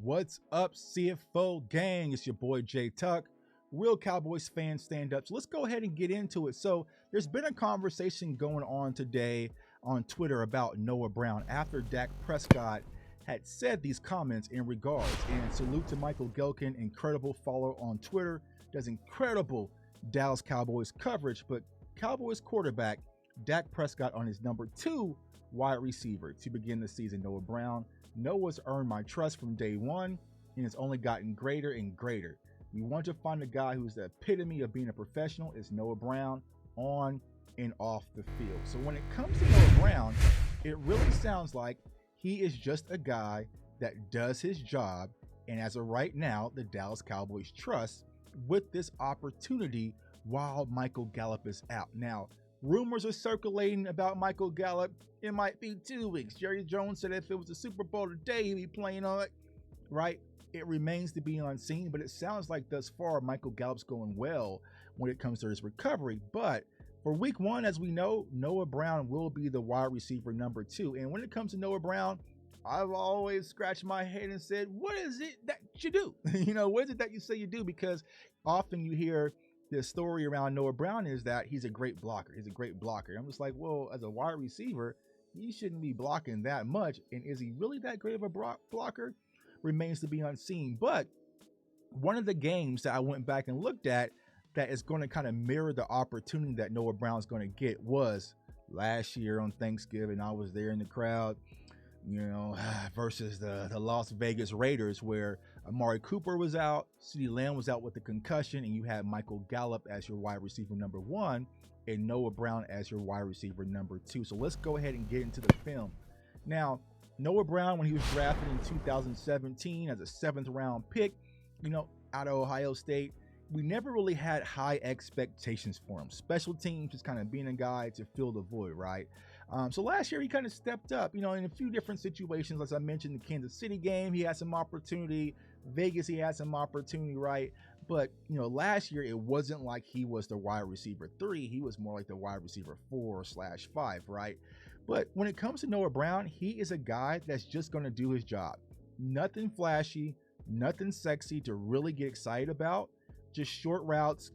What's up, CFO gang? It's your boy Jay Tuck. Real Cowboys fans stand up. So let's go ahead and get into it. So there's been a conversation going on today on Twitter about Noah Brown after Dak Prescott had said these comments in regards. And salute to Michael Gallup, incredible follower on Twitter, does incredible Dallas Cowboys coverage. But Cowboys quarterback Dak Prescott on his number 2 wide receiver to begin the season, Noah Brown. Noah's earned my trust from day one, and it's only gotten greater and greater. You want to find a guy who's the epitome of being a professional, is Noah Brown on and off the field. So when it comes to Noah Brown, it really sounds like he is just a guy that does his job, and as of right now, the Dallas Cowboys trust with this opportunity while Michael Gallup is out. Now, rumors are circulating about Michael Gallup. It might be 2 weeks. Jerry Jones said if it was the Super Bowl today, he'd be playing on it, right? It remains to be unseen, but it sounds like thus far Michael Gallup's going well when it comes to his recovery. But for week 1, as we know, Noah Brown will be the wide receiver number 2. And when it comes to Noah Brown, I've always scratched my head and said, what is it that you do? What is it that you say you do? Because often you hear the story around Noah Brown is that he's a great blocker. He's a great blocker. I'm just like, well, as a wide receiver, he shouldn't be blocking that much. And is he really that great of a blocker? Remains to be unseen. But one of the games that I went back and looked at that is going to kind of mirror the opportunity that Noah Brown's going to get was last year on Thanksgiving. I was there in the crowd, versus the Las Vegas Raiders, where Amari Cooper was out, Ceedee Lamb was out with the concussion, and you had Michael Gallup as your wide receiver number 1 and Noah Brown as your wide receiver number 2. So let's go ahead and get into the film. Now, Noah Brown, when he was drafted in 2017 as a 7th round pick, out of Ohio State, we never really had high expectations for him. Special teams, just kind of being a guy to fill the void, right? So last year he kind of stepped up, in a few different situations. As I mentioned, the Kansas City game, he had some opportunity. Vegas, he had some opportunity, right? But, last year it wasn't like he was the wide receiver 3. He was more like the wide receiver 4/5, right? But when it comes to Noah Brown, he is a guy that's just going to do his job. Nothing flashy, nothing sexy to really get excited about. Just short routes,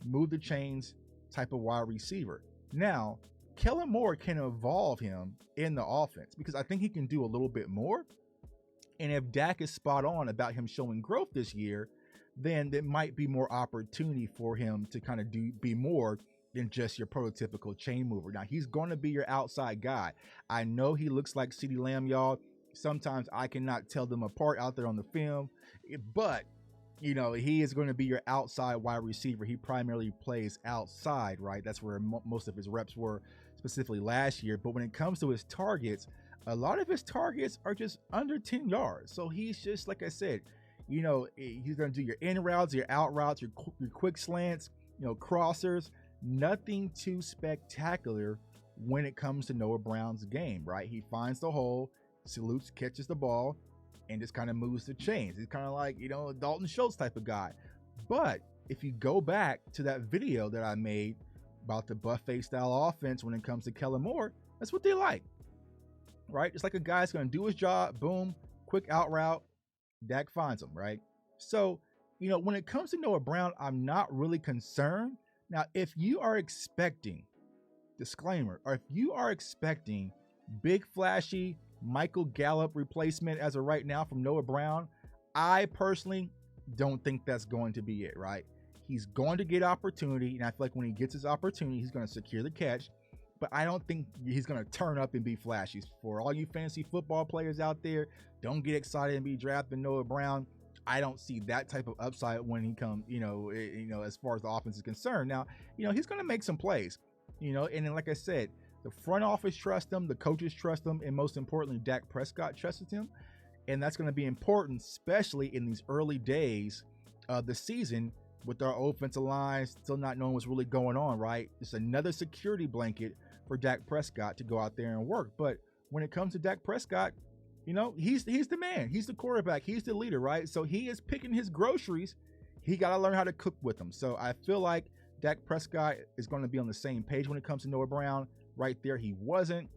move the chains type of wide receiver. Now, Kellen Moore can evolve him in the offense because I think he can do a little bit more. And if Dak is spot on about him showing growth this year, then there might be more opportunity for him to kind of be more than just your prototypical chain mover. Now, he's going to be your outside guy. I know he looks like Ceedee Lamb, y'all. Sometimes I cannot tell them apart out there on the film, but he is going to be your outside wide receiver. He primarily plays outside, right? That's where most of his reps were, specifically last year. But when it comes to his targets, a lot of his targets are just under 10 yards. So he's just, like I said, he's going to do your in routes, your out routes, your quick slants, crossers. Nothing too spectacular when it comes to Noah Brown's game, right? He finds the hole, salutes, catches the ball, and just kind of moves the chains. He's kind of like, a Dalton Schultz type of guy. But if you go back to that video that I made about the buffet style offense when it comes to Kellen Moore, that's what they like, right? It's like a guy's going to do his job, boom, quick out route, Dak finds him, right? So, when it comes to Noah Brown, I'm not really concerned. Now, if you are expecting, disclaimer, or if you are expecting big flashy Michael Gallup replacement as of right now from Noah Brown, I personally don't think that's going to be it, right? He's going to get opportunity, and I feel like when he gets his opportunity, he's going to secure the catch, but I don't think he's going to turn up and be flashy. For all you fantasy football players out there, don't get excited and be drafting Noah Brown. I don't see that type of upside when he comes, as far as the offense is concerned. Now, he's going to make some plays, and then, like I said, the front office trusts him, the coaches trust him, and most importantly, Dak Prescott trusts him. And that's going to be important, especially in these early days of the season with our offensive line still not knowing what's really going on, right? It's another security blanket for Dak Prescott to go out there and work. But when it comes to Dak Prescott, he's the man. He's the quarterback. He's the leader, right? So he is picking his groceries. He got to learn how to cook with them. So I feel like Dak Prescott is going to be on the same page when it comes to Noah Brown. Right there, he wasn't.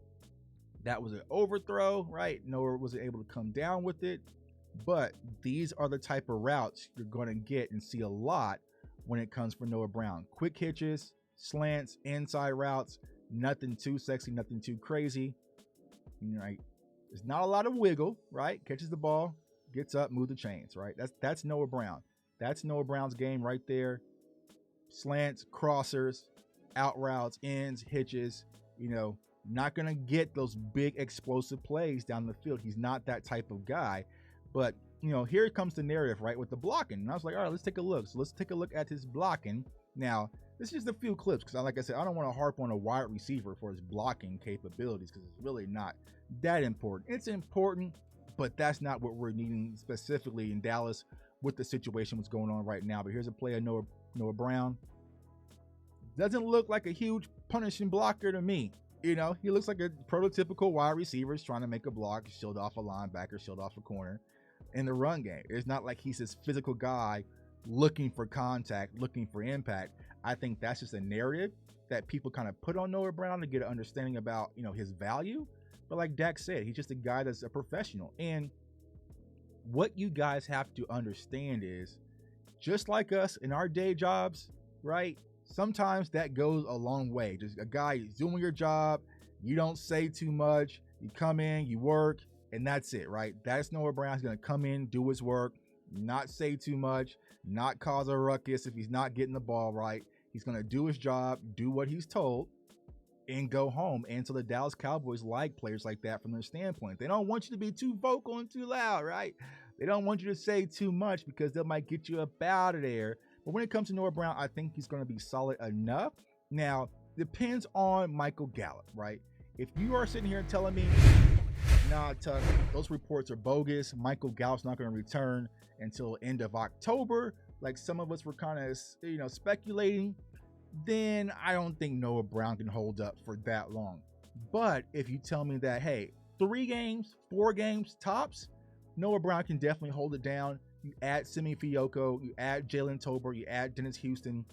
That was an overthrow, right? Noah wasn't able to come down with it. But these are the type of routes you're going to get and see a lot when it comes for Noah Brown. Quick hitches, slants, inside routes, nothing too sexy, nothing too crazy. Right? There's not a lot of wiggle, right? Catches the ball, gets up, move the chains, right? That's Noah Brown. That's Noah Brown's game right there. Slants, crossers, out routes, ends, hitches, not going to get those big explosive plays down the field. He's not that type of guy. But, here comes the narrative, right, with the blocking. And I was like, all right, let's take a look. So let's take a look at his blocking. Now, this is just a few clips because, like I said, I don't want to harp on a wide receiver for his blocking capabilities because it's really not that important. It's important, but that's not what we're needing specifically in Dallas with the situation what's going on right now. But here's a play of Noah Brown. Doesn't look like a huge punishing blocker to me. He looks like a prototypical wide receiver trying to make a block, shield off a linebacker, shield off a corner in the run game. It's not like he's this physical guy looking for contact, looking for impact. I think that's just a narrative that people kind of put on Noah Brown to get an understanding about, his value. But like Dak said, he's just a guy that's a professional. And what you guys have to understand is, just like us in our day jobs, right? Sometimes that goes a long way. Just a guy doing your job, you don't say too much, you come in, you work, and that's it, right? That's Noah Brown. He's going to come in, do his work, not say too much, not cause a ruckus if he's not getting the ball right. He's going to do his job, do what he's told, and go home. And so the Dallas Cowboys like players like that from their standpoint. They don't want you to be too vocal and too loud, right? They don't want you to say too much because they might get you up out of there. But when it comes to Noah Brown, I think he's going to be solid enough. Now, depends on Michael Gallup, right? If you are sitting here telling me, nah, Tuck, those reports are bogus, Michael Gallup's not going to return until end of October, like some of us were kind of, speculating, then I don't think Noah Brown can hold up for that long. But if you tell me that, hey, 3 games, 4 games tops, Noah Brown can definitely hold it down. You add Simi Fioco, you add Jalen Tolbert, you add Dennis Houston,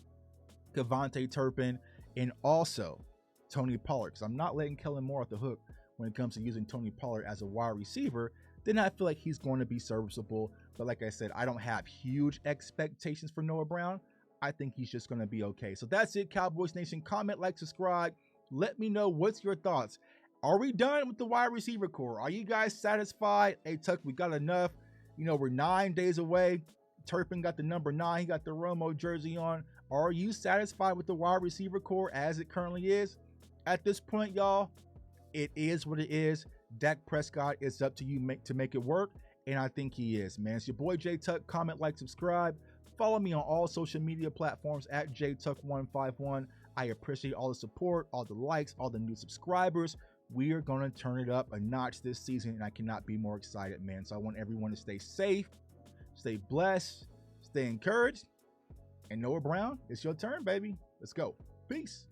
Kevontae Turpin, and also Tony Pollard. Because I'm not letting Kellen Moore off the hook when it comes to using Tony Pollard as a wide receiver. Then I feel like he's going to be serviceable. But like I said, I don't have huge expectations for Noah Brown. I think he's just going to be okay. So that's it, Cowboys Nation. Comment, like, subscribe. Let me know what's your thoughts. Are we done with the wide receiver core? Are you guys satisfied? Hey, Tuck, we got enough. We're 9 days away. Turpin got the number 9. He got the Romo jersey on. Are you satisfied with the wide receiver core as it currently is? At this point, y'all, it is what it is. Dak Prescott, it's up to you to make it work, and I think he is, man. It's your boy, J Tuck. Comment, like, subscribe. Follow me on all social media platforms at JTuck151. I appreciate all the support, all the likes, all the new subscribers. We are going to turn it up a notch this season, and I cannot be more excited, man. So I want everyone to stay safe, stay blessed, stay encouraged. And Noah Brown, it's your turn, baby. Let's go. Peace.